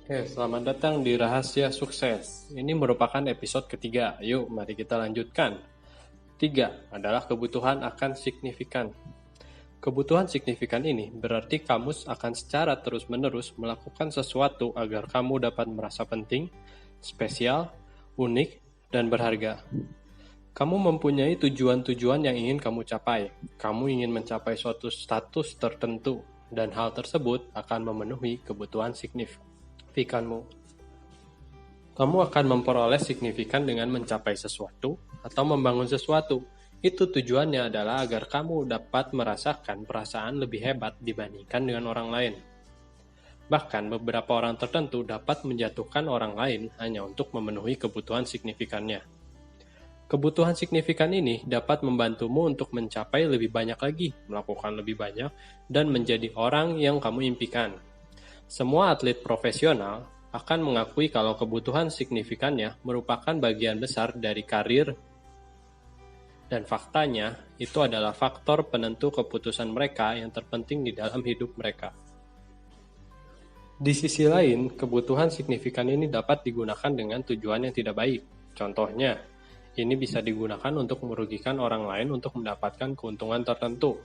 Selamat datang di Rahasia Sukses. Ini merupakan episode ketiga. Yuk, mari kita lanjutkan. 3 adalah kebutuhan akan signifikan. Kebutuhan signifikan ini berarti kamu akan secara terus-menerus melakukan sesuatu agar kamu dapat merasa penting, spesial, unik, dan berharga. Kamu mempunyai tujuan-tujuan yang ingin kamu capai. Kamu ingin mencapai suatu status tertentu, dan hal tersebut akan memenuhi kebutuhan signifikanmu. Kamu akan memperoleh signifikan dengan mencapai sesuatu atau membangun sesuatu. Itu tujuannya adalah agar kamu dapat merasakan perasaan lebih hebat dibandingkan dengan orang lain. Bahkan beberapa orang tertentu dapat menjatuhkan orang lain hanya untuk memenuhi kebutuhan signifikannya. Kebutuhan signifikan ini dapat membantumu untuk mencapai lebih banyak lagi, melakukan lebih banyak, dan menjadi orang yang kamu impikan. Semua atlet profesional akan mengakui kalau kebutuhan signifikannya merupakan bagian besar dari karir, dan faktanya itu adalah faktor penentu keputusan mereka yang terpenting di dalam hidup mereka. Di sisi lain, kebutuhan signifikan ini dapat digunakan dengan tujuan yang tidak baik. Contohnya, ini bisa digunakan untuk merugikan orang lain untuk mendapatkan keuntungan tertentu.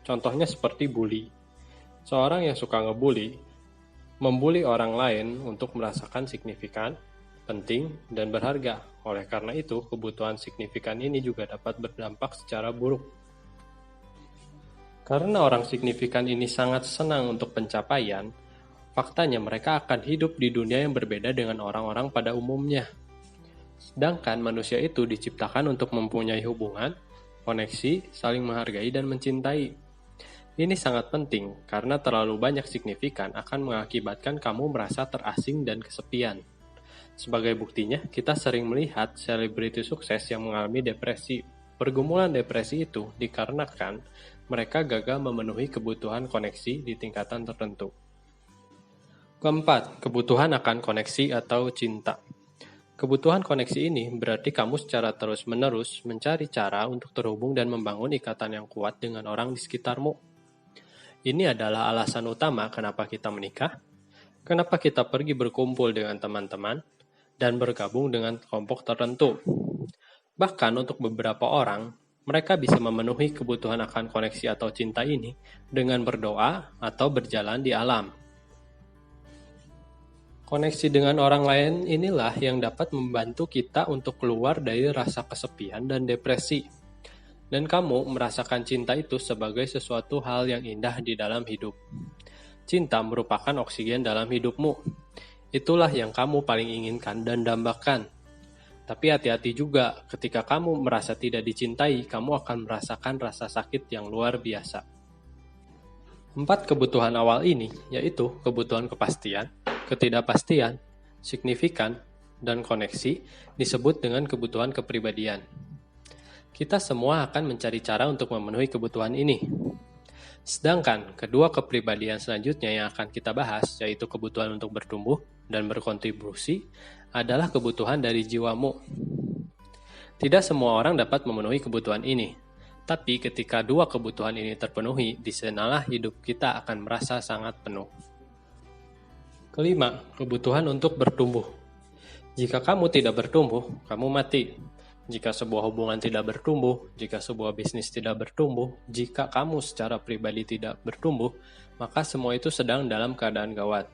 Contohnya seperti bully. Seorang yang suka ngebully membuli orang lain untuk merasakan signifikan, penting, dan berharga. Oleh karena itu, kebutuhan signifikan ini juga dapat berdampak secara buruk. Karena orang signifikan ini sangat senang untuk pencapaian, faktanya mereka akan hidup di dunia yang berbeda dengan orang-orang pada umumnya. Sedangkan manusia itu diciptakan untuk mempunyai hubungan, koneksi, saling menghargai, dan mencintai. Ini sangat penting karena terlalu banyak signifikan akan mengakibatkan kamu merasa terasing dan kesepian. Sebagai buktinya, kita sering melihat selebriti sukses yang mengalami depresi. Pergumulan depresi itu dikarenakan mereka gagal memenuhi kebutuhan koneksi di tingkatan tertentu. Keempat, kebutuhan akan koneksi atau cinta. Kebutuhan koneksi ini berarti kamu secara terus-menerus mencari cara untuk terhubung dan membangun ikatan yang kuat dengan orang di sekitarmu. Ini adalah alasan utama kenapa kita menikah, kenapa kita pergi berkumpul dengan teman-teman, dan bergabung dengan kelompok tertentu. Bahkan untuk beberapa orang, mereka bisa memenuhi kebutuhan akan koneksi atau cinta ini dengan berdoa atau berjalan di alam. Koneksi dengan orang lain inilah yang dapat membantu kita untuk keluar dari rasa kesepian dan depresi. Dan kamu merasakan cinta itu sebagai sesuatu hal yang indah di dalam hidup. Cinta merupakan oksigen dalam hidupmu. Itulah yang kamu paling inginkan dan dambakan. Tapi hati-hati juga, ketika kamu merasa tidak dicintai, kamu akan merasakan rasa sakit yang luar biasa. 4 kebutuhan awal ini, yaitu kebutuhan kepastian, ketidakpastian, signifikan, dan koneksi, disebut dengan kebutuhan kepribadian. Kita semua akan mencari cara untuk memenuhi kebutuhan ini. Sedangkan kedua kepribadian selanjutnya yang akan kita bahas, yaitu kebutuhan untuk bertumbuh dan berkontribusi, adalah kebutuhan dari jiwamu. Tidak semua orang dapat memenuhi kebutuhan ini, tapi ketika dua kebutuhan ini terpenuhi, di sanalah hidup kita akan merasa sangat penuh. Kelima, kebutuhan untuk bertumbuh. Jika kamu tidak bertumbuh, kamu mati. Jika sebuah hubungan tidak bertumbuh, jika sebuah bisnis tidak bertumbuh, jika kamu secara pribadi tidak bertumbuh, maka semua itu sedang dalam keadaan gawat.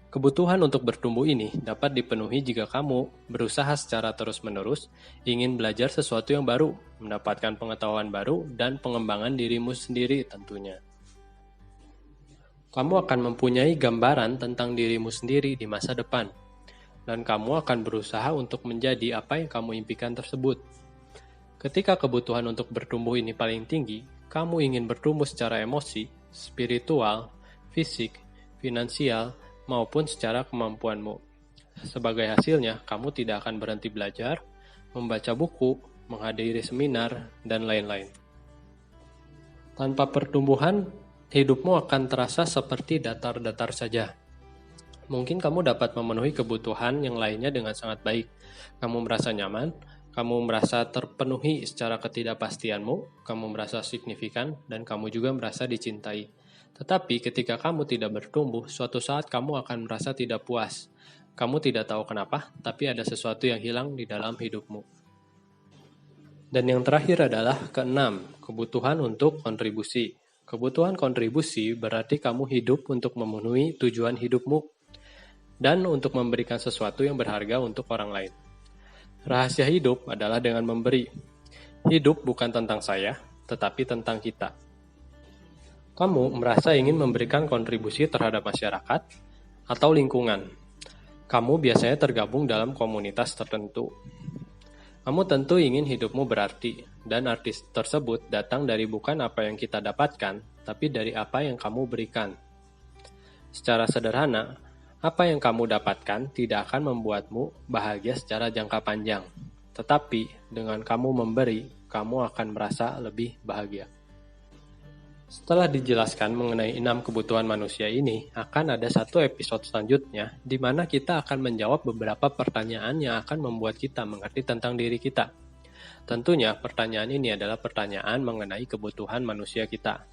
Kebutuhan untuk bertumbuh ini dapat dipenuhi jika kamu berusaha secara terus-menerus, ingin belajar sesuatu yang baru, mendapatkan pengetahuan baru, dan pengembangan dirimu sendiri tentunya. Kamu akan mempunyai gambaran tentang dirimu sendiri di masa depan, dan kamu akan berusaha untuk menjadi apa yang kamu impikan tersebut. Ketika kebutuhan untuk bertumbuh ini paling tinggi, kamu ingin bertumbuh secara emosi, spiritual, fisik, finansial, maupun secara kemampuanmu. Sebagai hasilnya, kamu tidak akan berhenti belajar, membaca buku, menghadiri seminar, dan lain-lain. Tanpa pertumbuhan, hidupmu akan terasa seperti datar-datar saja. Mungkin kamu dapat memenuhi kebutuhan yang lainnya dengan sangat baik. Kamu merasa nyaman, kamu merasa terpenuhi secara ketidakpastianmu, kamu merasa signifikan, dan kamu juga merasa dicintai. Tetapi ketika kamu tidak bertumbuh, suatu saat kamu akan merasa tidak puas. Kamu tidak tahu kenapa, tapi ada sesuatu yang hilang di dalam hidupmu. Dan yang terakhir adalah keenam, kebutuhan untuk kontribusi. Kebutuhan kontribusi berarti kamu hidup untuk memenuhi tujuan hidupmu dan untuk memberikan sesuatu yang berharga untuk orang lain. Rahasia hidup adalah dengan memberi. Hidup bukan tentang saya, tetapi tentang kita. Kamu merasa ingin memberikan kontribusi terhadap masyarakat atau lingkungan. Kamu biasanya tergabung dalam komunitas tertentu. Kamu tentu ingin hidupmu berarti, dan arti tersebut datang dari bukan apa yang kita dapatkan, tapi dari apa yang kamu berikan. Secara sederhana, apa yang kamu dapatkan tidak akan membuatmu bahagia secara jangka panjang. Tetapi, dengan kamu memberi, kamu akan merasa lebih bahagia. Setelah dijelaskan mengenai 6 kebutuhan manusia ini, akan ada satu episode selanjutnya di mana kita akan menjawab beberapa pertanyaan yang akan membuat kita mengerti tentang diri kita. Tentunya pertanyaan ini adalah pertanyaan mengenai kebutuhan manusia kita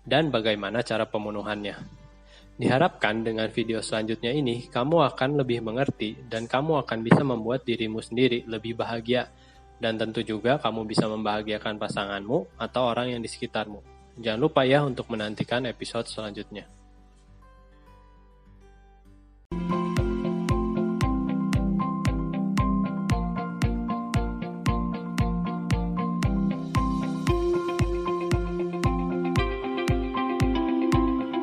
dan bagaimana cara pemenuhannya. Diharapkan dengan video selanjutnya ini, kamu akan lebih mengerti dan kamu akan bisa membuat dirimu sendiri lebih bahagia. Dan tentu juga kamu bisa membahagiakan pasanganmu atau orang yang di sekitarmu. Jangan lupa ya untuk menantikan episode selanjutnya.